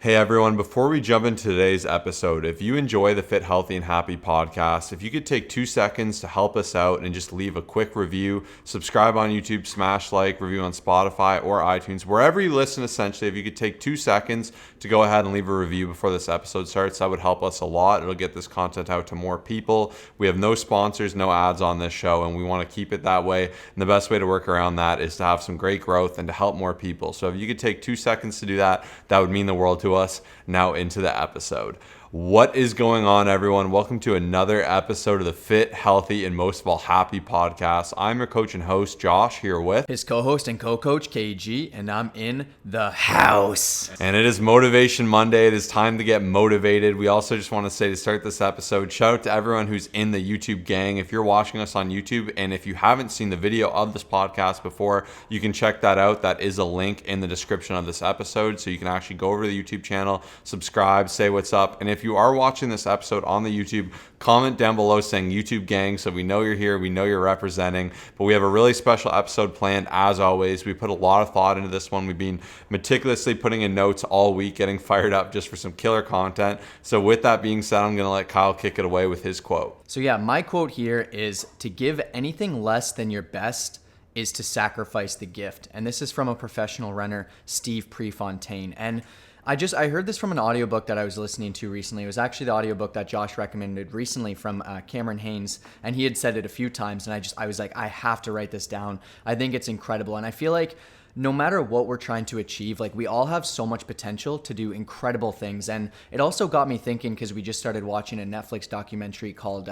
Hey everyone, before we jump into today's episode, if you enjoy the Fit, Healthy, and Happy podcast, if you could take 2 seconds to help us out and just leave a quick review, subscribe on YouTube, smash like, review on Spotify or iTunes, wherever you listen essentially, if you could take 2 seconds to go ahead and leave a review before this episode starts, that would help us a lot. It'll get this content out to more people. We have no sponsors, no ads on this show, and we want to keep it that way. And the best way to work around that is to have some great growth and to help more people. So if you could take 2 seconds to do that, that would mean the world to us. Now into the episode. What is going on, everyone? Welcome to another episode of the Fit, Healthy, and most of all, Happy podcast. I'm your coach and host, Josh, here with his co-host and co-coach, KG, and I'm in the house. And it is Motivation Monday. It is time to get motivated. We also just want to say to start this episode, shout out to everyone who's in the YouTube gang. If you're watching us on YouTube, and if you haven't seen the video of this podcast before, you can check that out. That is a link in the description of this episode, so you can actually go over to the YouTube channel, subscribe, say what's up, and if you are watching this episode on the YouTube, comment down below saying YouTube gang so we know you're here, we know you're representing. But we have a really special episode planned as always. We put a lot of thought into this one. We've been meticulously putting in notes all week, getting fired up just for some killer content. So with that being said, I'm going to let Kyle kick it away with his quote. So yeah, my quote here is, to give anything less than your best is to sacrifice the gift. And this is from a professional runner, Steve Prefontaine. And I heard this from an audiobook that I was listening to recently. It was actually the audiobook that Josh recommended recently from Cameron Haynes, and he had said it a few times, and I was like, I have to write this down. I think it's incredible, and I feel like no matter what we're trying to achieve, like, we all have so much potential to do incredible things. And it also got me thinking, because we just started watching a Netflix documentary called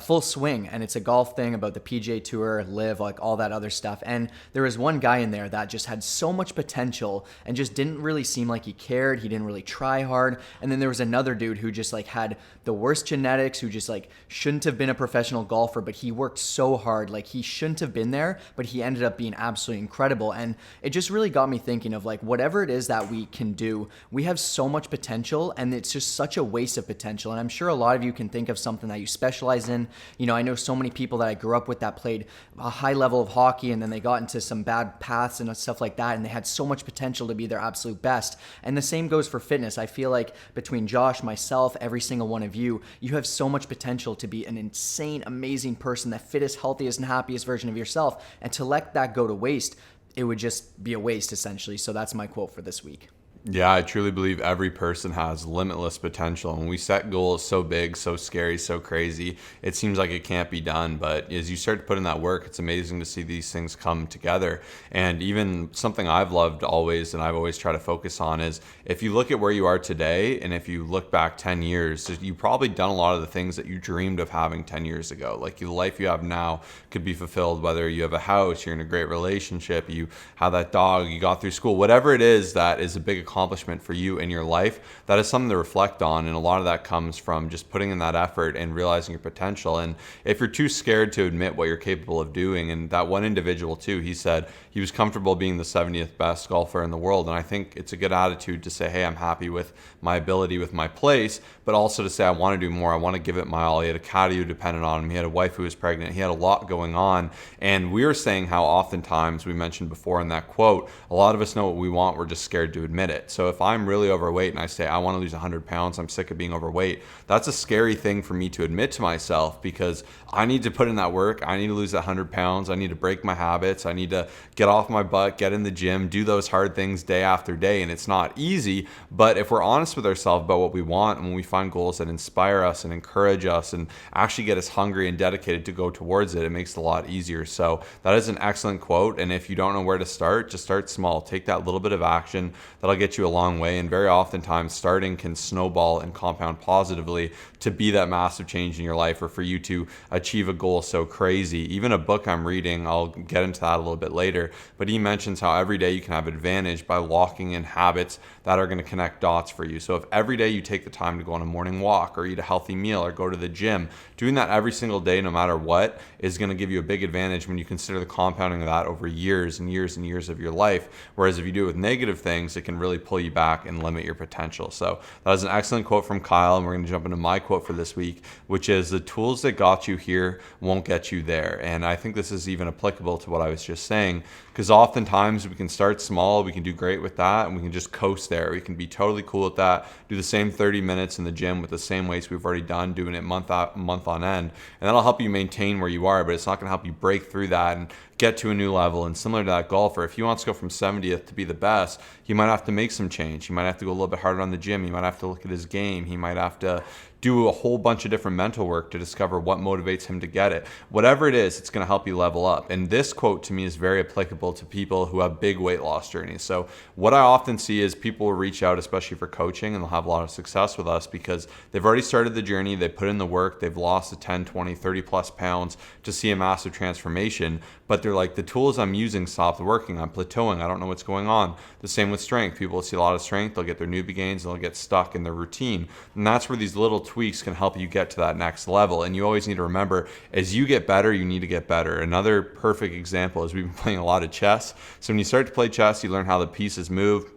Full Swing, and it's a golf thing about the PGA Tour, Live, like all that other stuff. And there was one guy in there that just had so much potential and just didn't really seem like he cared. He didn't really try hard. And then there was another dude who just like had the worst genetics, who just like shouldn't have been a professional golfer, but he worked so hard. Like, he shouldn't have been there, but he ended up being absolutely incredible. And it just really got me thinking of, like, whatever it is that we can do, we have so much potential, and it's just such a waste of potential. And I'm sure a lot of you can think of something that you specialize in. You know, I know so many people that I grew up with that played a high level of hockey, and then they got into some bad paths and stuff like that, and they had so much potential to be their absolute best. And the same goes for fitness. I feel like between Josh, myself, every single one of you, you have so much potential to be an insane, amazing person, the fittest, healthiest, and happiest version of yourself. And to let that go to waste, it would just be a waste, essentially. So that's my quote for this week. Yeah, I truly believe every person has limitless potential. When we set goals so big, so scary, so crazy, it seems like it can't be done. But as you start to put in that work, it's amazing to see these things come together. And even something I've loved always, and I've always tried to focus on, is if you look at where you are today, and if you look back 10 years, you've probably done a lot of the things that you dreamed of having 10 years ago. Like, the life you have now could be fulfilled, whether you have a house, you're in a great relationship, you have that dog, you got through school, whatever it is that is a big accomplishment for you in your life, that is something to reflect on. And a lot of that comes from just putting in that effort and realizing your potential. And if you're too scared to admit what you're capable of doing, and that one individual too, he said he was comfortable being the 70th best golfer in the world. And I think it's a good attitude to say, hey, I'm happy with my ability, with my place, but also to say, I want to do more. I want to give it my all. He had a caddy who depended on him. He had a wife who was pregnant. He had a lot going on. And we were saying how oftentimes, we mentioned before in that quote, a lot of us know what we want. We're just scared to admit it. So if I'm really overweight and I say, I want to lose 100 pounds, I'm sick of being overweight, that's a scary thing for me to admit to myself, because I need to put in that work. I need to lose 100 pounds. I need to break my habits. I need to get off my butt, get in the gym, do those hard things day after day. And it's not easy, but if we're honest with ourselves about what we want, and when we find goals that inspire us and encourage us and actually get us hungry and dedicated to go towards it, it makes it a lot easier. So that is an excellent quote. And if you don't know where to start, just start small. Take that little bit of action. That'll get you a long way. And very oftentimes, starting can snowball and compound positively to be that massive change in your life, or for you to achieve a goal so crazy. Even a book I'm reading, I'll get into that a little bit later, but he mentions how every day you can have advantage by locking in habits that are going to connect dots for you. So if every day you take the time to go on a morning walk, or eat a healthy meal, or go to the gym, doing that every single day, no matter what, is going to give you a big advantage when you consider the compounding of that over years and years and years of your life. Whereas if you do it with negative things, it can really pull you back and limit your potential. So that was an excellent quote from Kyle, and we're going to jump into my quote for this week, which is, the tools that got you here won't get you there. And I think this is even applicable to what I was just saying, because oftentimes we can start small, we can do great with that, and we can just coast there. We can be totally cool with that, do the same 30 minutes in the gym with the same weights we've already done, doing it month on end, and that'll help you maintain where you are, but it's not going to help you break through that and get to a new level. And similar to that golfer, if he wants to go from 70th to be the best, he might have to make some change. He might have to go a little bit harder on the gym. He might have to look at his game. He might have to do a whole bunch of different mental work to discover what motivates him to get it. Whatever it is, it's going to help you level up. And this quote to me is very applicable to people who have big weight loss journeys. So what I often see is people will reach out, especially for coaching, and they'll have a lot of success with us because they've already started the journey, they put in the work, they've lost the 10, 20, 30 plus pounds to see a massive transformation. But they're like, the tools I'm using stopped working. I'm plateauing. I don't know what's going on. The same with strength. People will see a lot of strength. They'll get their newbie gains and they'll get stuck in their routine. And that's where these little tweaks can help you get to that next level. And you always need to remember, as you get better, you need to get better. Another perfect example is we've been playing a lot of chess. So when you start to play chess, you learn how the pieces move.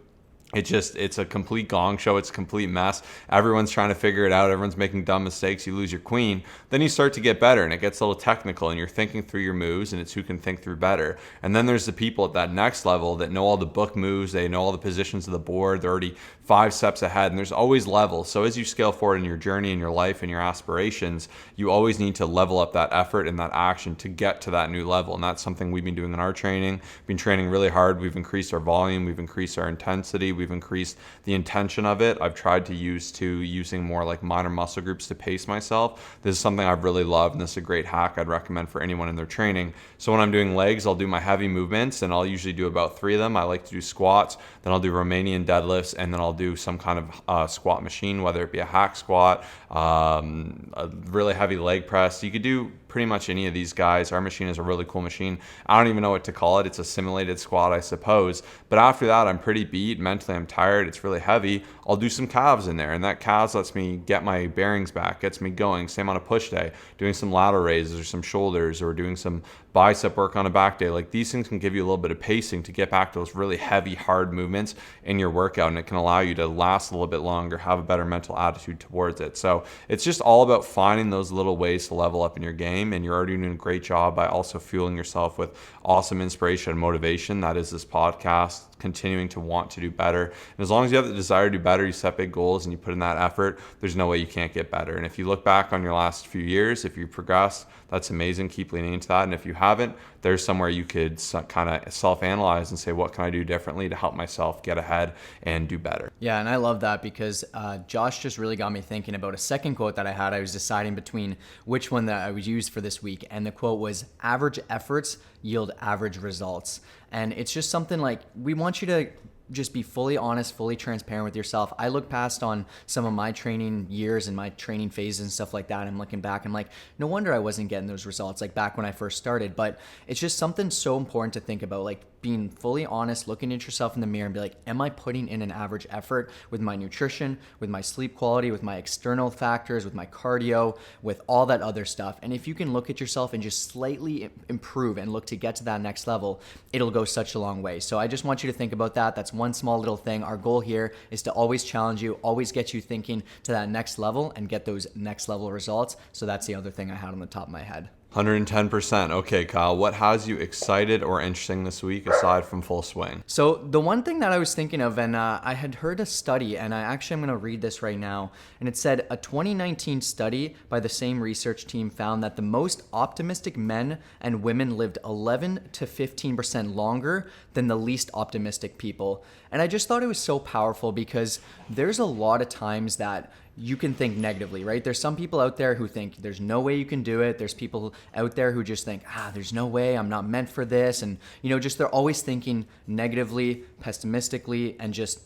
It's a complete gong show. It's a complete mess. Everyone's trying to figure it out. Everyone's making dumb mistakes. You lose your queen. Then you start to get better and it gets a little technical and you're thinking through your moves and it's who can think through better. And then there's the people at that next level that know all the book moves. They know all the positions of the board. They're already 5 steps ahead, and there's always levels. So as you scale forward in your journey, in your life, and your aspirations, you always need to level up that effort and that action to get to that new level. And that's something we've been doing in our training. We've been training really hard. We've increased our volume. We've increased our intensity. We've increased the intention of it. I've tried to using more like minor muscle groups to pace myself. This is something I've really loved, and this is a great hack I'd recommend for anyone in their training. So when I'm doing legs, I'll do my heavy movements, and I'll usually do about 3 of them. I like to do squats, then I'll do Romanian deadlifts, and then I'll do some kind of squat machine, whether it be a hack squat, a really heavy leg press. You could do pretty much any of these guys. Our machine is a really cool machine. I don't even know what to call it. It's a simulated squat, I suppose. But after that, I'm pretty beat. Mentally, I'm tired. It's really heavy. I'll do some calves in there, and that calves lets me get my bearings back, gets me going. Same on a push day, doing some lateral raises or some shoulders or doing some bicep work on a back day. Like, these things can give you a little bit of pacing to get back to those really heavy, hard movements in your workout, and it can allow you to last a little bit longer, have a better mental attitude towards it. So it's just all about finding those little ways to level up in your game, and you're already doing a great job by also fueling yourself with awesome inspiration and motivation. That is this podcast, continuing to want to do better. And as long as you have the desire to do better, you set big goals and you put in that effort, there's no way you can't get better. And if you look back on your last few years, if you've progressed, that's amazing. Keep leaning into that. And if you haven't, there's somewhere you could kind of self-analyze and say, what can I do differently to help myself get ahead and do better? Yeah, and I love that because Josh just really got me thinking about a second quote that I had. I was deciding between which one that I would use for this week. And the quote was, average efforts yield average results. And it's just something like, we want you to just be fully honest, fully transparent with yourself. I look past on some of my training years and my training phases and stuff like that. I'm looking back, I'm like, no wonder I wasn't getting those results like back when I first started. But it's just something so important to think about, like being fully honest, looking at yourself in the mirror and be like, am I putting in an average effort with my nutrition, with my sleep quality, with my external factors, with my cardio, with all that other stuff? And if you can look at yourself and just slightly improve and look to get to that next level, it'll go such a long way. So I just want you to think about that. That's one small little thing. Our goal here is to always challenge you, always get you thinking to that next level and get those next level results. So that's the other thing I had on the top of my head. 110%. Okay, Kyle, what has you excited or interesting this week aside from full swing? So the one thing that I was thinking of, and I had heard a study, and I'm going to read this right now, and it said a 2019 study by the same research team found that the most optimistic men and women lived 11 to 15% longer than the least optimistic people. And I just thought it was so powerful because there's a lot of times that you can think negatively, right? There's some people out there who think there's no way you can do it. There's people out there who just think, there's no way, I'm not meant for this. And, just they're always thinking negatively, pessimistically, and just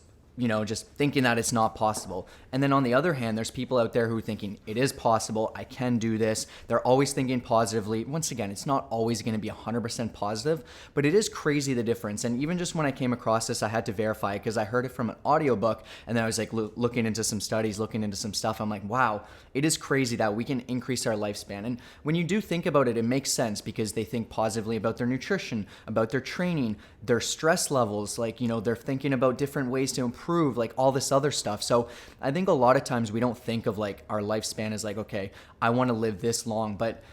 thinking that it's not possible. And then on the other hand, there's people out there who are thinking it is possible, I can do this. They're always thinking positively. Once again, it's not always going to be 100% positive, but it is crazy the difference. And even just when I came across this, I had to verify it because I heard it from an audiobook, and then I was like looking into some studies, looking into some stuff. I'm like, wow, it is crazy that we can increase our lifespan. And when you do think about it, it makes sense because they think positively about their nutrition, about their training, their stress levels, they're thinking about different ways to improve, like all this other stuff. So I think a lot of times we don't think of like our lifespan as like, okay, I want to live this long, but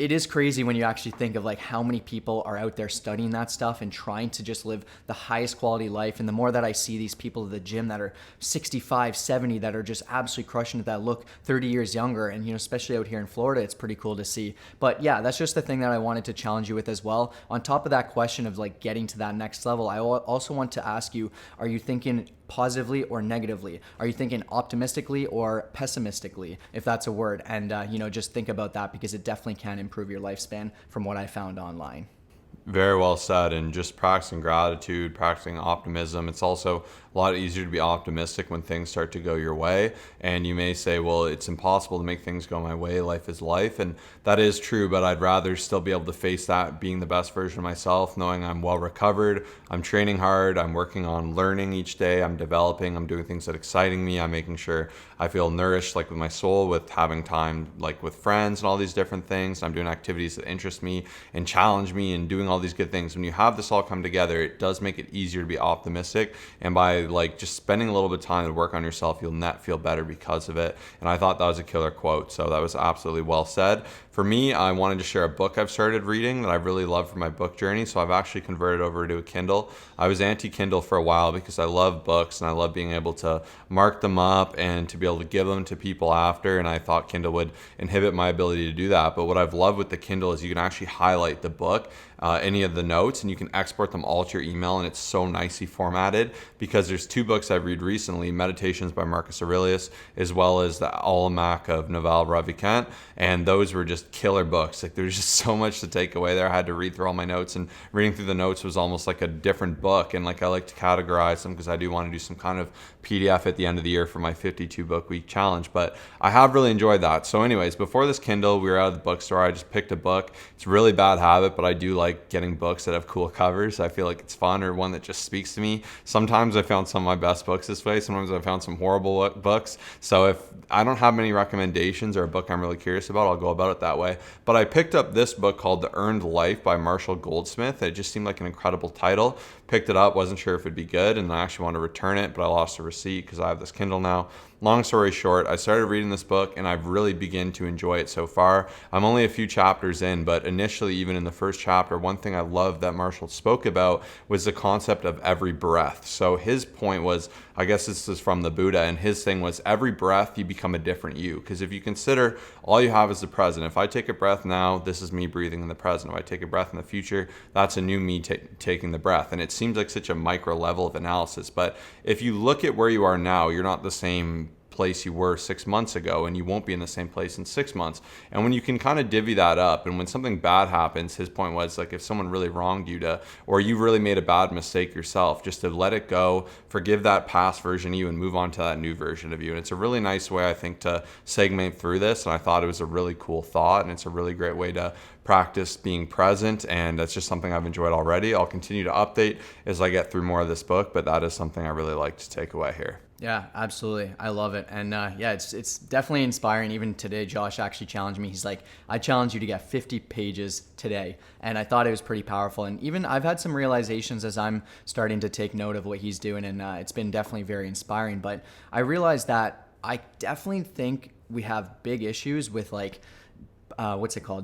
it is crazy when you actually think of like how many people are out there studying that stuff and trying to just live the highest quality life. And the more that I see these people at the gym that are 65, 70, that are just absolutely crushing it, that look 30 years younger. And, especially out here in Florida, it's pretty cool to see. But yeah, that's just the thing that I wanted to challenge you with as well. On top of that question of like getting to that next level, I also want to ask you, are you thinking positively or negatively? Are you thinking optimistically or pessimistically, if that's a word? And, just think about that, because it definitely can improve your lifespan from what I found online. Very well said. And just practicing gratitude, practicing optimism. It's also a lot easier to be optimistic when things start to go your way. And you may say, well, it's impossible to make things go my way. Life is life. And that is true, but I'd rather still be able to face that being the best version of myself, knowing I'm well recovered, I'm training hard, I'm working on learning each day, I'm developing, I'm doing things that exciting me, I'm making sure I feel nourished, like with my soul, with having time like with friends and all these different things. I'm doing activities that interest me and challenge me and doing all these good things. When you have this all come together, it does make it easier to be optimistic. And by like just spending a little bit of time to work on yourself, you'll net feel better because of it. And I thought that was a killer quote. So that was absolutely well said. For me, I wanted to share a book I've started reading that I really love for my book journey. So I've actually converted over to a Kindle. I was anti-Kindle for a while because I love books and I love being able to mark them up and to be able to give them to people after. And I thought Kindle would inhibit my ability to do that. But what I've loved with the Kindle is you can actually highlight the book, any of the notes, and you can export them all to your email. And it's so nicely formatted, because there's two books I've read recently, Meditations by Marcus Aurelius, as well as the Almanac of Naval Ravikant. And those were just killer books. Like there's just so much to take away there. I had to read through all my notes, and reading through the notes was almost like a different book. And like I like to categorize them because I do want to do some kind of PDF at the end of the year for my 52 book week challenge. But I have really enjoyed that. So anyways, before this Kindle, we were out of the bookstore. I just picked a book. It's a really bad habit, but I do like getting books that have cool covers. I feel like it's fun, or one that just speaks to me. Sometimes I found some of my best books this way. Sometimes I found some horrible books. So if I don't have many recommendations or a book I'm really curious about, I'll go about it that way. But I picked up this book called The Earned Life by Marshall Goldsmith. It just seemed like an incredible title. Picked it up, wasn't sure if it'd be good, and I actually wanted to return it, but I lost the receipt because I have this Kindle now. Long story short, I started reading this book and I've really begun to enjoy it so far. I'm only a few chapters in, but initially, even in the first chapter, one thing I loved that Marshall spoke about was the concept of every breath. So his point was, I guess this is from the Buddha, and his thing was every breath you become a different you. Because if you consider all you have is the present. If I take a breath now, this is me breathing in the present. If I take a breath in the future, that's a new me taking the breath. And it seems like such a micro level of analysis. But if you look at where you are now, you're not the same place you were 6 months ago, and you won't be in the same place in 6 months. And when you can kind of divvy that up, and when something bad happens, his point was like if someone really wronged you or you really made a bad mistake yourself, just to let it go, forgive that past version of you, and move on to that new version of you. And it's a really nice way, I think, to segment through this. And I thought it was a really cool thought, and it's a really great way to practice being present. And that's just something I've enjoyed already. I'll continue to update as I get through more of this book, but that is something I really like to take away here. Yeah, absolutely. I love it. And it's definitely inspiring. Even today, Josh actually challenged me. He's like, I challenge you to get 50 pages today. And I thought it was pretty powerful. And even I've had some realizations as I'm starting to take note of what he's doing. And it's been definitely very inspiring. But I realized that I definitely think we have big issues with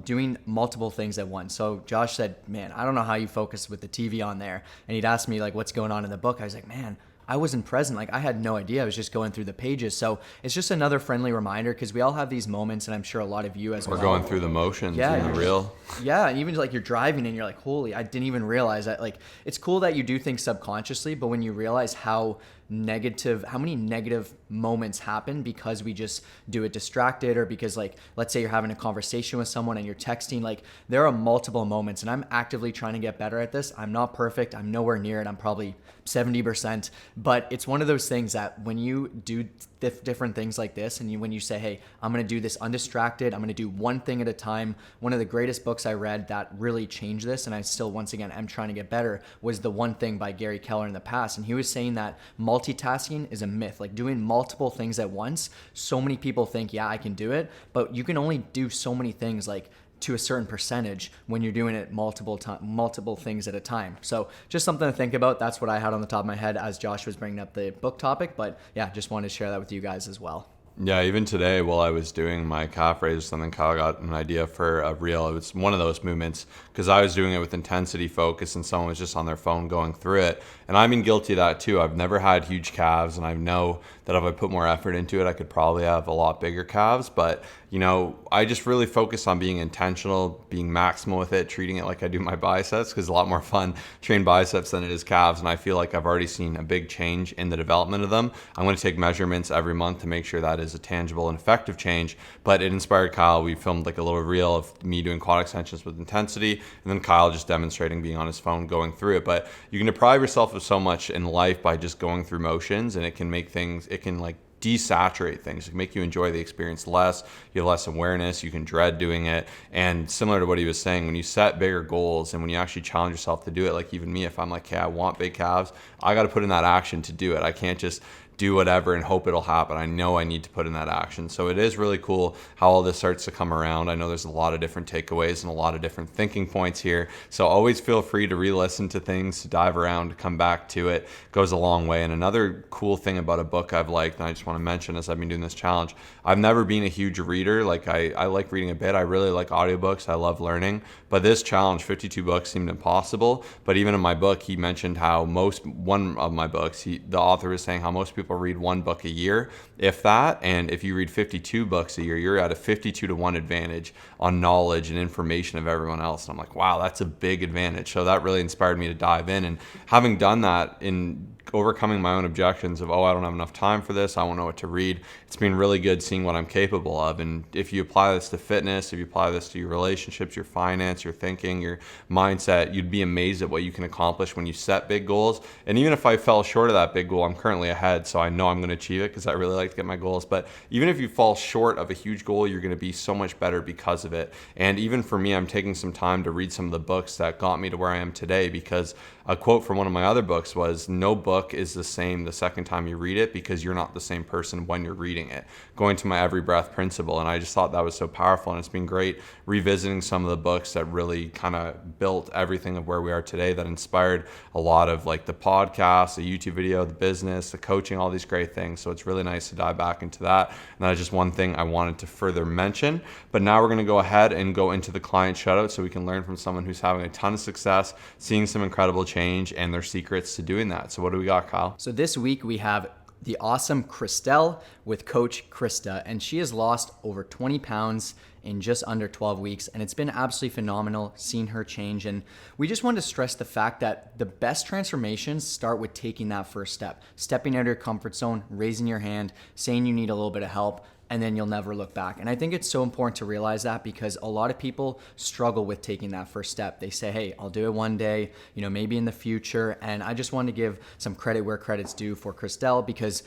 doing multiple things at once. So Josh said, man, I don't know how you focus with the TV on there. And he'd asked me like, what's going on in the book? I was like, man, I wasn't present. Like I had no idea. I was just going through the pages. So it's just another friendly reminder, because we all have these moments, and I'm sure a lot of you as well. We're going through the motions in the real. Yeah, and even like you're driving and you're like, holy, I didn't even realize that. Like it's cool that you do things subconsciously, but when you realize how many negative moments happen because we just do it distracted, or because like, let's say you're having a conversation with someone and you're texting, like there are multiple moments, and I'm actively trying to get better at this. I'm not perfect. I'm nowhere near it. I'm probably 70%, but it's one of those things that when you do different things like this, and when you say, hey, I'm going to do this undistracted, I'm going to do one thing at a time. One of the greatest books I read that really changed this, and I still, once again, am trying to get better, was The One Thing by Gary Keller in the past. And he was saying that multitasking is a myth, like doing multiple things at once. So many people think, yeah, I can do it, but you can only do so many things, like to a certain percentage, when you're doing it multiple things at a time. So just something to think about. That's what I had on the top of my head as Josh was bringing up the book topic. But yeah, just wanted to share that with you guys as well. Yeah, even today while I was doing my calf raise or something, Kyle got an idea for a reel. It was one of those movements because I was doing it with intensity focus and someone was just on their phone going through it. And I've been guilty of that too. I've never had huge calves and I know that if I put more effort into it, I could probably have a lot bigger calves. But, you know, I just really focus on being intentional, being maximal with it, treating it like I do my biceps because it's a lot more fun train biceps than it is calves. And I feel like I've already seen a big change in the development of them. I'm going to take measurements every month to make sure that is a tangible and effective change. But it inspired Kyle. We filmed like a little reel of me doing quad extensions with intensity and then Kyle just demonstrating being on his phone going through it. But you can deprive yourself of so much in life by just going through motions, and it can make things, it can like desaturate things. It can make you enjoy the experience less. You have less awareness. You can dread doing it. And similar to what he was saying, when you set bigger goals and when you actually challenge yourself to do it, like even me, if I'm like, hey, I want big calves, I got to put in that action to do it. I can't just do whatever and hope it'll happen. I know I need to put in that action. So it is really cool how all this starts to come around. I know there's a lot of different takeaways and a lot of different thinking points here. So always feel free to re-listen to things, to dive around, to come back to it. It goes a long way. And another cool thing about a book I've liked, and I just want to mention as I've been doing this challenge, I've never been a huge reader. Like I like reading a bit. I really like audiobooks. I love learning. But this challenge, 52 books, seemed impossible. But even in my book, he mentioned how one of my books, the author was saying how most people read one book a year, if that. And if you read 52 books a year, you're at a 52-to-1 advantage on knowledge and information of everyone else. And I'm like, wow, that's a big advantage. So that really inspired me to dive in. And having done that in overcoming my own objections of, oh, I don't have enough time for this, I won't know what to read, it's been really good seeing what I'm capable of. And if you apply this to fitness, if you apply this to your relationships, your finance, your thinking, your mindset, you'd be amazed at what you can accomplish when you set big goals. And even if I fell short of that big goal, I'm currently ahead, so I know I'm going to achieve it because I really like to get my goals. But even if you fall short of a huge goal, you're going to be so much better because of it. And even for me, I'm taking some time to read some of the books that got me to where I am today, because a quote from one of my other books was, no book is the same the second time you read it because you're not the same person when you're reading it. Going to my every breath principle. And I just thought that was so powerful. And it's been great revisiting some of the books that really kind of built everything of where we are today, that inspired a lot of like the podcast, the YouTube video, the business, the coaching, all these great things. So it's really nice to dive back into that. And that is just one thing I wanted to further mention. But now we're going to go ahead and go into the client shoutout so we can learn from someone who's having a ton of success, seeing some incredible change and their secrets to doing that. So what do we got, Kyle? So this week we have the awesome Kristel with Coach Krista, and she has lost over 20 pounds in just under 12 weeks, and it's been absolutely phenomenal seeing her change. And we just wanted to stress the fact that the best transformations start with taking that first step, stepping out of your comfort zone, raising your hand, saying you need a little bit of help, and then you'll never look back. And I think it's so important to realize that, because a lot of people struggle with taking that first step. They say, hey, I'll do it one day, maybe in the future. And I just want to give some credit where credit's due for Kristel, because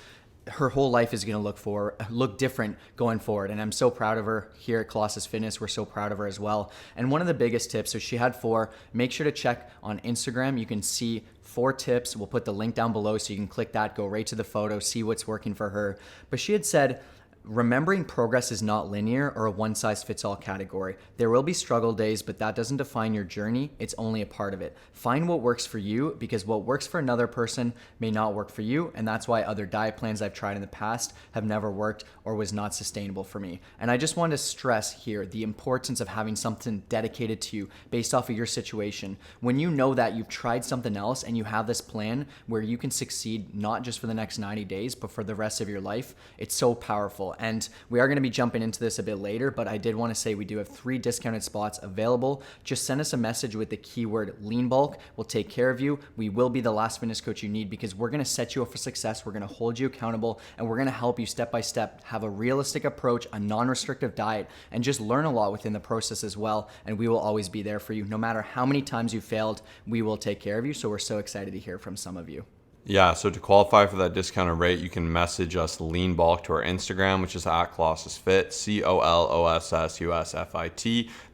her whole life is going to look different going forward. And I'm so proud of her here at Colossus Fitness. We're so proud of her as well. And one of the biggest tips, so she had 4, make sure to check on Instagram. You can see 4 tips. We'll put the link down below so you can click that, go right to the photo, see what's working for her. But she had said, remembering progress is not linear or a one-size-fits-all category. There will be struggle days, but that doesn't define your journey. It's only a part of it. Find what works for you, because what works for another person may not work for you, and that's why other diet plans I've tried in the past have never worked or was not sustainable for me. And I just want to stress here the importance of having something dedicated to you based off of your situation. When you know that you've tried something else and you have this plan where you can succeed not just for the next 90 days, but for the rest of your life, it's so powerful. And we are going to be jumping into this a bit later, but I did want to say we do have 3 discounted spots available. Just send us a message with the keyword lean bulk. We'll take care of you. We will be the last fitness coach you need, because we're going to set you up for success. We're going to hold you accountable, and we're going to help you step by step have a realistic approach, a non-restrictive diet, and just learn a lot within the process as well. And we will always be there for you. No matter how many times you failed, we will take care of you. So we're so excited to hear from some of you. Yeah, so to qualify for that discounted rate, you can message us lean bulk to our Instagram, which is at Colossus Fit, COLOSSUSFIT.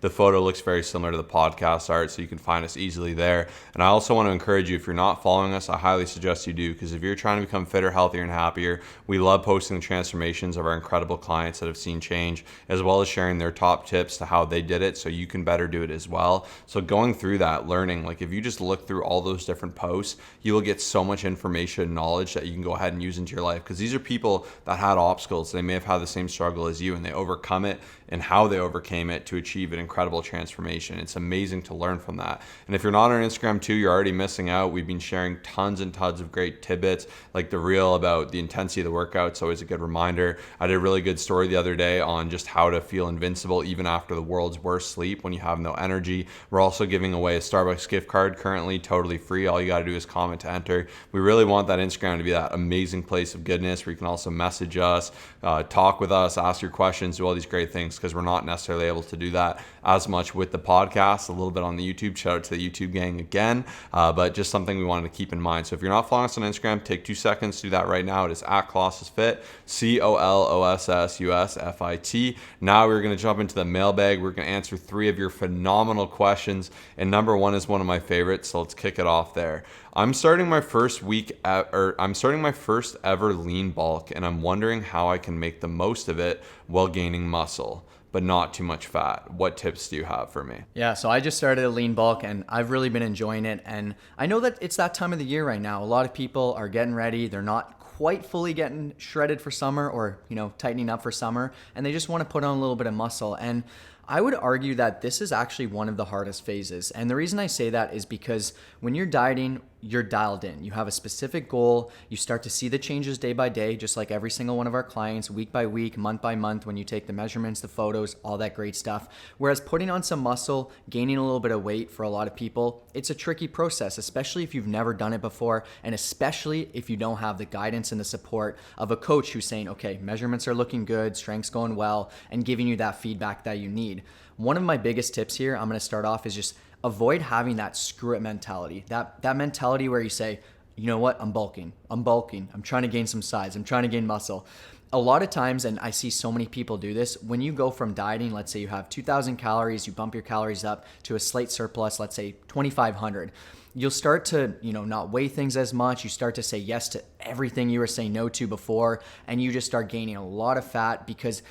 The photo looks very similar to the podcast art, so you can find us easily there. And I also want to encourage you, if you're not following us, I highly suggest you do, because if you're trying to become fitter, healthier, and happier, we love posting the transformations of our incredible clients that have seen change, as well as sharing their top tips to how they did it so you can better do it as well. So going through that, learning, like if you just look through all those different posts, you will get so much information information and knowledge that you can go ahead and use into your life, because these are people that had obstacles. They may have had the same struggle as you, and they overcome it, and how they overcame it to achieve an incredible transformation. It's amazing to learn from that. And if you're not on Instagram too, you're already missing out. We've been sharing tons and tons of great tidbits, like the reel about the intensity of the workout. It's always a good reminder. I did a really good story the other day on just how to feel invincible even after the world's worst sleep when you have no energy. We're also giving away a Starbucks gift card currently, totally free. All you got to do is comment to enter. We really want that Instagram to be that amazing place of goodness where you can also message us, talk with us, ask your questions, do all these great things, because we're not necessarily able to do that as much with the podcast. A little bit on the YouTube. Shout out to the YouTube gang again, but just something we wanted to keep in mind. So if you're not following us on Instagram, take 2 seconds to do that right now. It is at ColossusFit, ColossusFit. Now we're going to jump into the mailbag. We're going to answer 3 of your phenomenal questions, and number 1 is one of my favorites, so let's kick it off there. I'm starting my first ever lean bulk, and I'm wondering how I can make the most of it while gaining muscle, but not too much fat. What tips do you have for me? Yeah, so I just started a lean bulk, and I've really been enjoying it. And I know that it's that time of the year right now. A lot of people are getting ready. They're not quite fully getting shredded for summer, or, tightening up for summer, and they just want to put on a little bit of muscle. And I would argue that this is actually one of the hardest phases. And the reason I say that is because when you're dieting, you're dialed in. You have a specific goal. You start to see the changes day by day, just like every single one of our clients, week by week, month by month, when you take the measurements, the photos, all that great stuff. Whereas putting on some muscle, gaining a little bit of weight for a lot of people, it's a tricky process, especially if you've never done it before, and especially if you don't have the guidance and the support of a coach who's saying, okay, measurements are looking good, strength's going well, and giving you that feedback that you need. One of my biggest tips here, I'm going to start off, is just avoid having that screw it mentality. That mentality where you say, you know what, I'm bulking, I'm trying to gain some size, I'm trying to gain muscle. A lot of times, and I see so many people do this, when you go from dieting, let's say you have 2,000 calories, you bump your calories up to a slight surplus, let's say 2,500. You'll start to, not weigh things as much. You start to say yes to everything you were saying no to before, and you just start gaining a lot of fat, because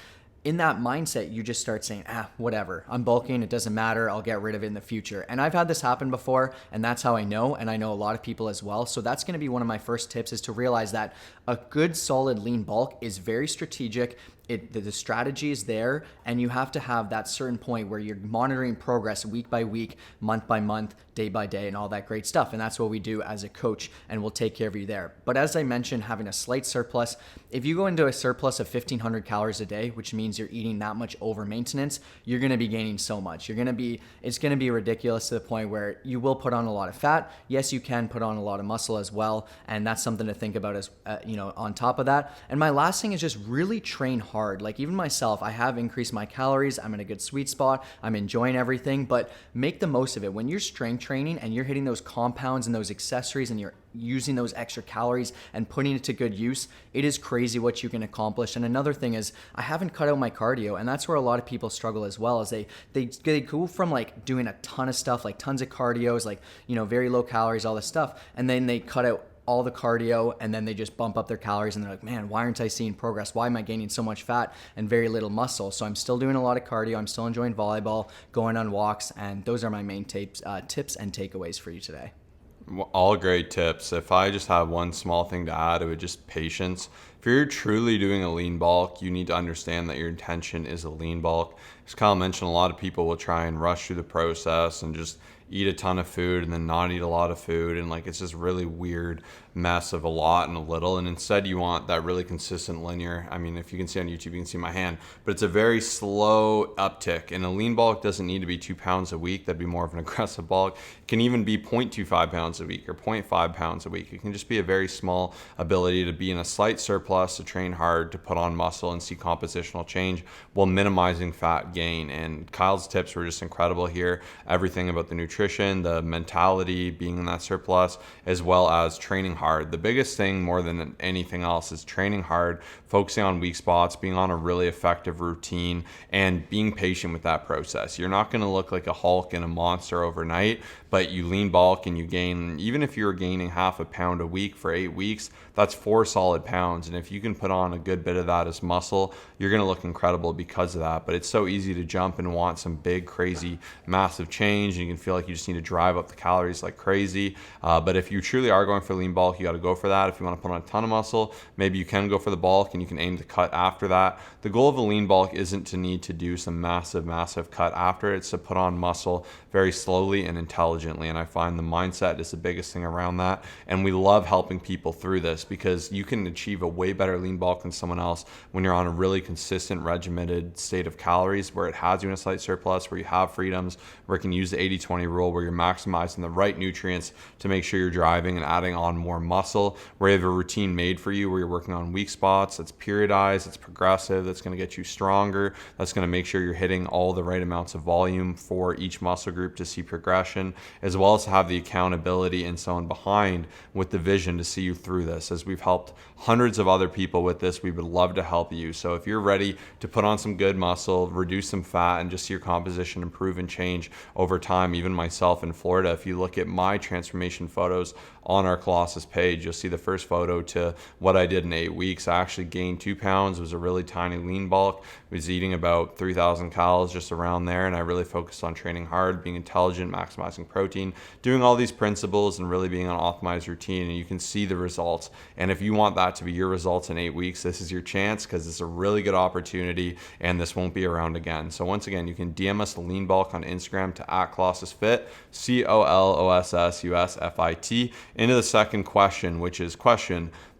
in that mindset, you just start saying, whatever, I'm bulking, it doesn't matter, I'll get rid of it in the future. And I've had this happen before, and that's how I know, and I know a lot of people as well. So that's gonna be one of my first tips, is to realize that a good solid lean bulk is very strategic. The strategy is there, and you have to have that certain point where you're monitoring progress week by week, month by month, day by day, and all that great stuff. And that's what we do as a coach, and we'll take care of you there. But as I mentioned, having a slight surplus, if you go into a surplus of 1,500 calories a day, which means you're eating that much over maintenance, you're going to be gaining so much. It's going to be ridiculous, to the point where you will put on a lot of fat. Yes, you can put on a lot of muscle as well, and that's something to think about as on top of that. And my last thing is just really train hard. Like, even myself, I have increased my calories. I'm in a good sweet spot. I'm enjoying everything, but make the most of it. When you're strength training and you're hitting those compounds and those accessories, and you're using those extra calories and putting it to good use, it is crazy what you can accomplish. And another thing is, I haven't cut out my cardio, and that's where a lot of people struggle as well. Is they go from like doing a ton of stuff, like tons of cardios, like very low calories, all this stuff, and then they cut out all the cardio, and then they just bump up their calories, and they're like, man, why aren't I seeing progress? Why am I gaining so much fat and very little muscle? So I'm still doing a lot of cardio. I'm still enjoying volleyball, going on walks, and those are my main tips and takeaways for you today. All great tips. If I just have one small thing to add, it would just patience. If you're truly doing a lean bulk, you need to understand that your intention is a lean bulk. As Kyle mentioned, a lot of people will try and rush through the process and just eat a ton of food and then not eat a lot of food, and it's this really weird mess of a lot and a little. And instead, you want that really consistent linear. I mean, if you can see on YouTube, you can see my hand, but it's a very slow uptick. And a lean bulk doesn't need to be 2 pounds a week. That'd be more of an aggressive bulk. It can even be 0.25 pounds a week or 0.5 pounds a week. It can just be a very small ability to be in a slight surplus, to train hard, to put on muscle and see compositional change while minimizing fat gain. And Kyle's tips were just incredible here. Everything about the nutrition, the mentality, being in that surplus, as well as training hard. The biggest thing more than anything else is training hard, focusing on weak spots, being on a really effective routine, and being patient with that process. You're not going to look like a Hulk and a monster overnight, but you lean bulk and you gain, even if you're gaining half a pound a week for 8 weeks, that's 4 solid pounds. And if you can put on a good bit of that as muscle, you're going to look incredible because of that. But it's so easy to jump and want some big, crazy, massive change, and you can feel like like you just need to drive up the calories like crazy. But if you truly are going for lean bulk, you got to go for that. If you want to put on a ton of muscle, maybe you can go for the bulk and you can aim to cut after that. The goal of a lean bulk isn't to need to do some massive cut after. It's to put on muscle very slowly and intelligently. And I find the mindset is the biggest thing around that. And we love helping people through this because you can achieve a way better lean bulk than someone else when you're on a really consistent regimented state of calories where it has you in a slight surplus, where you have freedoms, where you can use the 80-20 rule, where you're maximizing the right nutrients to make sure you're driving and adding on more muscle, where you have a routine made for you, where you're working on weak spots, that's periodized, it's progressive, that's going to get you stronger, that's going to make sure you're hitting all the right amounts of volume for each muscle group to see progression, as well as to have the accountability and someone behind with the vision to see you through this. As we've helped hundreds of other people with this, we would love to help you. So if you're ready to put on some good muscle, reduce some fat, and just see your composition improve and change over time, even myself in Florida, if you look at my transformation photos on our Colossus page, you'll see the first photo to what I did in 8 weeks. I actually gained 2 pounds. It was a really tiny lean bulk. I was eating about 3,000 calories, just around there, and I really focused on training hard, being intelligent, maximizing protein, doing all these principles, and really being on an optimized routine, and you can see the results. And if you want that to be your results in 8 weeks, this is your chance, because it's a really good opportunity, and this won't be around again. So once again, you can DM us the lean bulk on Instagram to @ColossusFit, ColossusFit. Into the second question, which is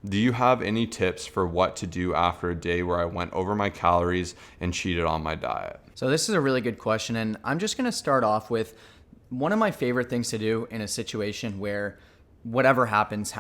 do you have any tips for what to do after a day where I went over my calories and cheated on my diet? So this is a really good question, and I'm just going to start off with one of my favorite things to do in a situation where whatever happens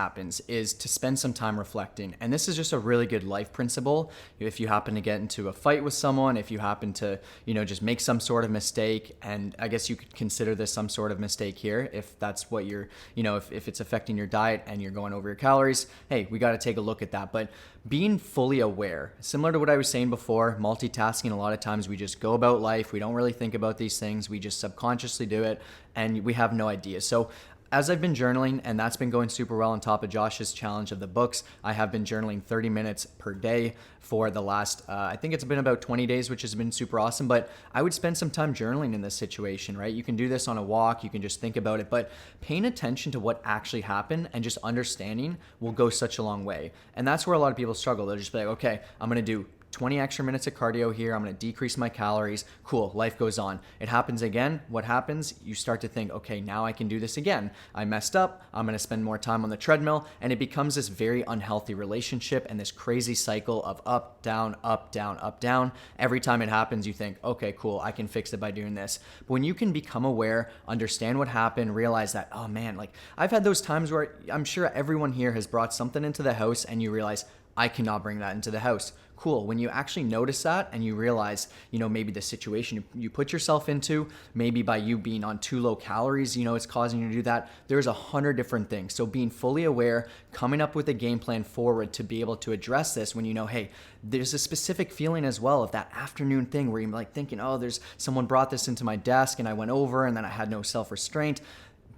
is to spend some time reflecting. And this is just a really good life principle. If you happen to get into a fight with someone, if you happen to, just make some sort of mistake, and I guess you could consider this some sort of mistake here, if that's what you're, if it's affecting your diet and you're going over your calories, hey, we got to take a look at that. But being fully aware, similar to what I was saying before, multitasking, a lot of times we just go about life. We don't really think about these things. We just subconsciously do it and we have no idea. So as I've been journaling, and that's been going super well on top of Josh's challenge of the books, I have been journaling 30 minutes per day for the last, I think it's been about 20 days, which has been super awesome. But I would spend some time journaling in this situation, right? You can do this on a walk, you can just think about it, but paying attention to what actually happened and just understanding will go such a long way. And that's where a lot of people struggle. They'll just be like, okay, I'm going to do 20 extra minutes of cardio here. I'm going to decrease my calories. Cool. Life goes on. It happens again. What happens? You start to think, okay, now I can do this again. I messed up. I'm going to spend more time on the treadmill. And it becomes this very unhealthy relationship and this crazy cycle of up, down, up, down, up, down. Every time it happens, you think, okay, cool. I can fix it by doing this. But when you can become aware, understand what happened, realize that, oh man, like I've had those times where I'm sure everyone here has brought something into the house and you realize, I cannot bring that into the house. Cool. When you actually notice that and you realize, maybe the situation you put yourself into, maybe by you being on too low calories, it's causing you to do that. There's 100 different things. So being fully aware, coming up with a game plan forward to be able to address this when hey, there's a specific feeling as well of that afternoon thing where you're like thinking, oh, there's someone brought this into my desk and I went over and then I had no self-restraint.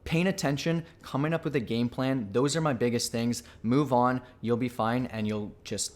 Paying attention, coming up with a game plan, those are my biggest things. Move on, you'll be fine, and you'll just,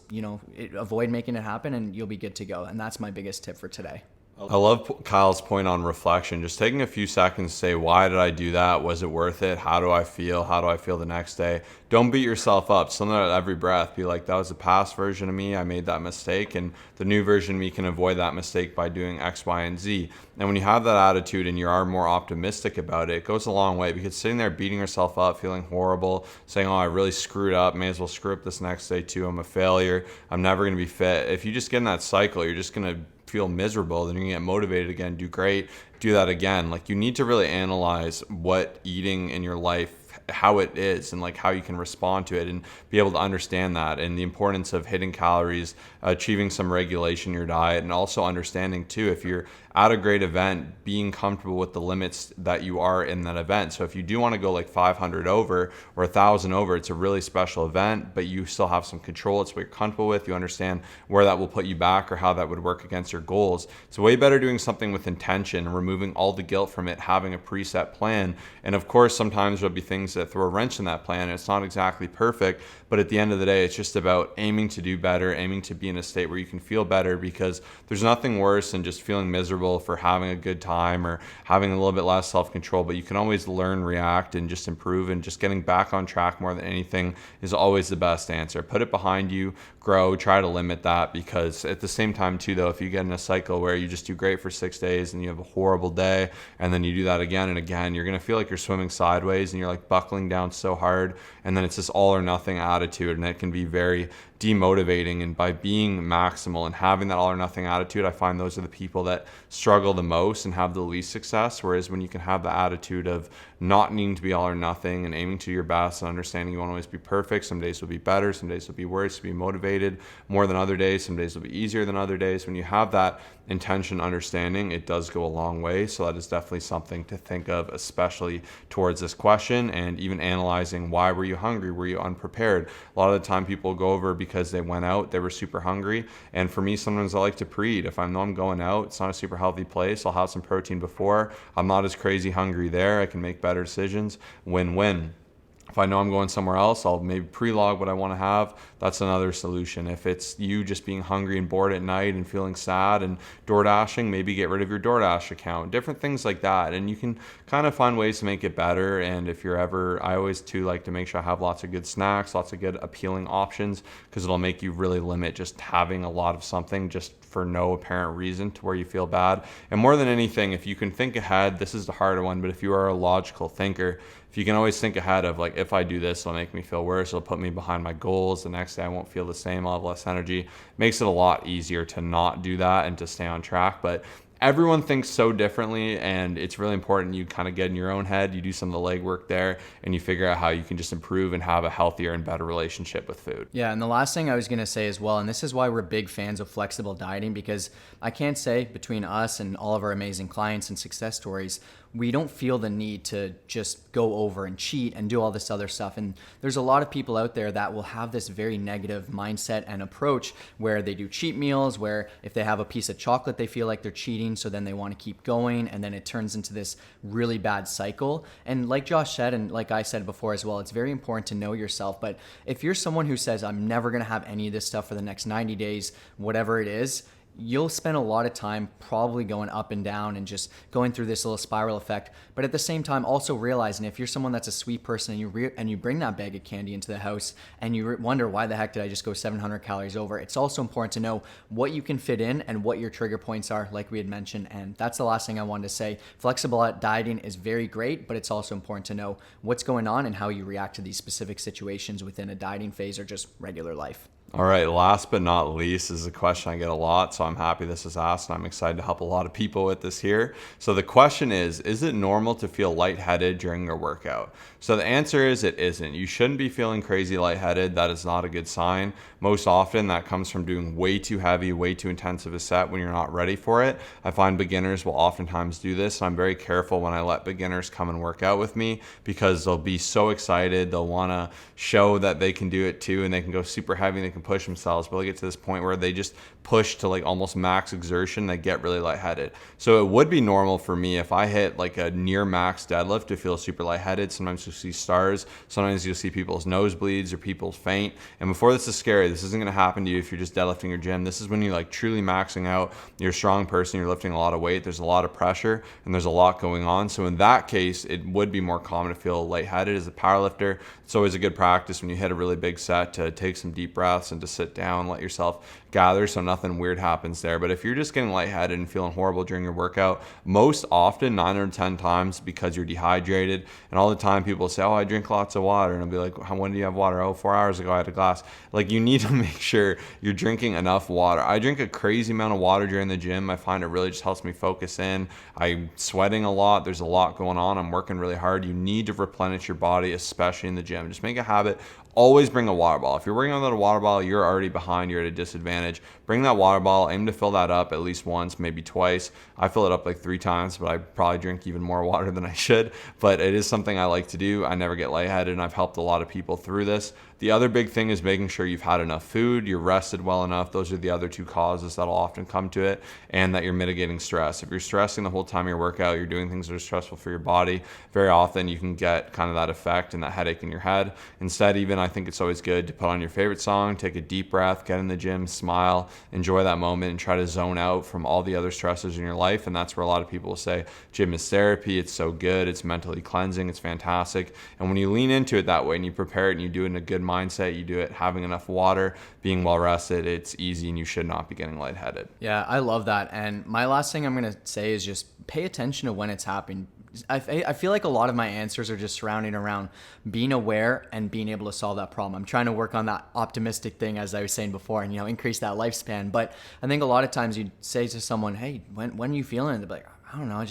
avoid making it happen, and you'll be good to go. And that's my biggest tip for today. I love Kyle's point on reflection. Just taking a few seconds to say, why did I do that? Was it worth it? How do I feel? How do I feel the next day? Don't beat yourself up. Something at every breath. Be like, that was the past version of me. I made that mistake. And the new version of me can avoid that mistake by doing X, Y, and Z. And when you have that attitude and you are more optimistic about it, it goes a long way, because sitting there beating yourself up, feeling horrible, saying, oh, I really screwed up, may as well screw up this next day too. I'm a failure. I'm never going to be fit. If you just get in that cycle, you're just going to feel miserable, then you can get motivated again, do great, do that again. Like, you need to really analyze what eating in your life, how it is, and like how you can respond to it, and be able to understand that, and the importance of hitting calories, achieving some regulation in your diet, and also understanding too, if you're at a great event, being comfortable with the limits that you are in that event. So if you do want to go like 500 over or 1,000 over, it's a really special event, but you still have some control. It's what you're comfortable with. You understand where that will put you back or how that would work against your goals. It's way better doing something with intention, removing all the guilt from it, having a preset plan. And of course, sometimes there'll be things things that throw a wrench in that plan. It's not exactly perfect, but at the end of the day, it's just about aiming to do better, aiming to be in a state where you can feel better, because there's nothing worse than just feeling miserable for having a good time or having a little bit less self-control. But you can always learn, react, and just improve, and just getting back on track more than anything is always the best answer. Put it behind you, grow, try to limit that, because at the same time too, though, if you get in a cycle where you just do great for 6 days and you have a horrible day, and then you do that again and again, you're going to feel like you're swimming sideways and you're like buckling down so hard, and then it's this all or nothing attitude, and it can be very demotivating. And by being maximal and having that all or nothing attitude, I find those are the people that struggle the most and have the least success. Whereas when you can have the attitude of not needing to be all or nothing and aiming to your best and understanding you won't always be perfect, some days will be better, some days will be worse, you'll be motivated more than other days, some days will be easier than other days. When you have that intention, understanding, it does go a long way. So that is definitely something to think of, especially towards this question, and even analyzing, why were you hungry? Were you unprepared? A lot of the time people go over because they went out, they were super hungry. And for me, sometimes I like to pre-eat. If I know I'm going out, it's not a super healthy place, I'll have some protein before. I'm not as crazy hungry there. I can make better decisions. Win-win. If I know I'm going somewhere else, I'll maybe pre-log what I want to have. That's another solution. If it's you just being hungry and bored at night and feeling sad and door dashing, maybe get rid of your DoorDash account. Different things like that. And you can kind of find ways to make it better. And if you're ever, I always too like to make sure I have lots of good snacks, lots of good appealing options, because it'll make you really limit just having a lot of something just for no apparent reason to where you feel bad. And more than anything, if you can think ahead, this is the harder one, but if you are a logical thinker, if you can always think ahead of like, if I do this, it'll make me feel worse, it'll put me behind my goals, the next day I won't feel the same, I'll have less energy. Makes it a lot easier to not do that and to stay on track. But everyone thinks so differently, and it's really important you kind of get in your own head, you do some of the legwork there, and you figure out how you can just improve and have a healthier and better relationship with food. Yeah, and the last thing I was going to say as well, and this is why we're big fans of flexible dieting, because I can't say between us and all of our amazing clients and success stories, we don't feel the need to just go over and cheat and do all this other stuff. And there's a lot of people out there that will have this very negative mindset and approach where they do cheat meals, where if they have a piece of chocolate, they feel like they're cheating, so then they want to keep going, and then it turns into this really bad cycle. And like Josh said, and like I said before as well, it's very important to know yourself. But if you're someone who says, I'm never going to have any of this stuff for the next 90 days, whatever it is, you'll spend a lot of time probably going up and down and just going through this little spiral effect. But at the same time, also realizing if you're someone that's a sweet person and you bring that bag of candy into the house and you wonder, why the heck did I just go 700 calories over? It's also important to know what you can fit in and what your trigger points are, like we had mentioned. And that's the last thing I wanted to say. Flexible dieting is very great, but it's also important to know what's going on and how you react to these specific situations within a dieting phase or just regular life. All right, last but not least is a question I get a lot, so I'm happy this is asked, and I'm excited to help a lot of people with this here. So the question is it normal to feel lightheaded during your workout? So the answer is it isn't. You shouldn't be feeling crazy lightheaded. That is not a good sign. Most often that comes from doing way too heavy, way too intensive a set when you're not ready for it. I find beginners will oftentimes do this, and I'm very careful when I let beginners come and work out with me, because they'll be so excited. They'll want to show that they can do it too, and they can go super heavy and they can push themselves, but they get to this point where they just push to like almost max exertion, they get really lightheaded. So it would be normal for me if I hit like a near max deadlift to feel super lightheaded. Sometimes you'll see stars, sometimes you'll see people's nosebleeds or people's faint. And before this is scary, this isn't going to happen to you if you're just deadlifting your gym. This is when you're like truly maxing out. You're a strong person, you're lifting a lot of weight, there's a lot of pressure and there's a lot going on. So in that case, it would be more common to feel lightheaded. As a powerlifter, it's always a good practice when you hit a really big set to take some deep breaths and to sit down, let yourself gather so nothing weird happens there. But if you're just getting lightheaded and feeling horrible during your workout, most often 9 out of 10 times because you're dehydrated. And all the time people say, oh, I drink lots of water, and I'll be like, when do you have water? Oh, 4 hours ago I had a glass. Like, you need to make sure you're drinking enough water. I drink a crazy amount of water during the gym. I find it really just helps me focus in. I'm sweating a lot, there's a lot going on, I'm working really hard. You need to replenish your body, especially in the gym. Just make a habit. Always bring a water bottle. If you're working without a water bottle, you're already behind, you're at a disadvantage. Bring that water bottle, aim to fill that up at least once, maybe twice. I fill it up like 3 times, but I probably drink even more water than I should. But it is something I like to do. I never get lightheaded, and I've helped a lot of people through this. The other big thing is making sure you've had enough food, you're rested well enough. Those are the other two causes that'll often come to it, and that you're mitigating stress. If you're stressing the whole time you workout, you're doing things that are stressful for your body, very often you can get kind of that effect and that headache in your head. Instead, even I think it's always good to put on your favorite song, take a deep breath, get in the gym, smile, enjoy that moment, and try to zone out from all the other stressors in your life. And that's where a lot of people will say gym is therapy. It's so good. It's mentally cleansing. It's fantastic. And when you lean into it that way and you prepare it and you do it in a good mindset, you do it having enough water, being well rested, it's easy and you should not be getting lightheaded. Yeah, I love that. And my last thing I'm going to say is just pay attention to when it's happening. I feel like a lot of my answers are just surrounding around being aware and being able to solve that problem. I'm trying to work on that optimistic thing, as I was saying before, and increase that lifespan. But I think a lot of times you say to someone, "Hey, when are you feeling it?" They're like, "I don't know,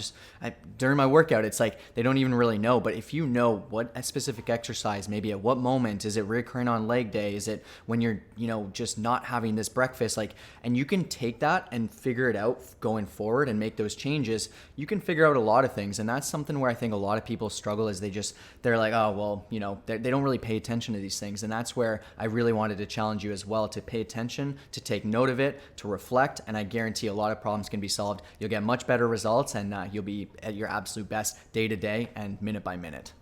during my workout." It's like they don't even really know. But if you know what a specific exercise, maybe at what moment, is it recurring on leg day? Is it when you're, just not having this breakfast? And you can take that and figure it out going forward and make those changes. You can figure out a lot of things. And that's something where I think a lot of people struggle is they're like, oh, well, they don't really pay attention to these things. And that's where I really wanted to challenge you as well, to pay attention, to take note of it, to reflect. And I guarantee a lot of problems can be solved. You'll get much better results, and you'll be at your absolute best day to day and minute by minute.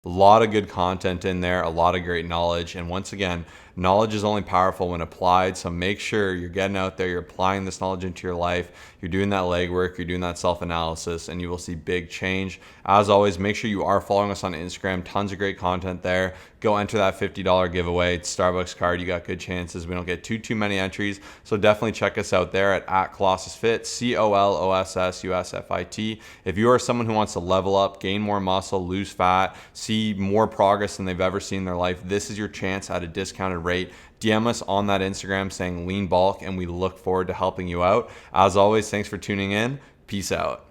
A lot of good content in there, a lot of great knowledge. And once again, knowledge is only powerful when applied. So make sure you're getting out there, you're applying this knowledge into your life, you're doing that legwork, you're doing that self-analysis, and you will see big change. As always, make sure you are following us on Instagram. Tons of great content there. Go enter that $50 giveaway. It's Starbucks card. You got good chances. We don't get too many entries. So definitely check us out there at Colossus Fit, COLOSSUSFIT. If you are someone who wants to level up, gain more muscle, lose fat, see more progress than they've ever seen in their life, this is your chance at a discounted rate. DM us on that Instagram saying lean bulk, and we look forward to helping you out. As always, thanks for tuning in. Peace out.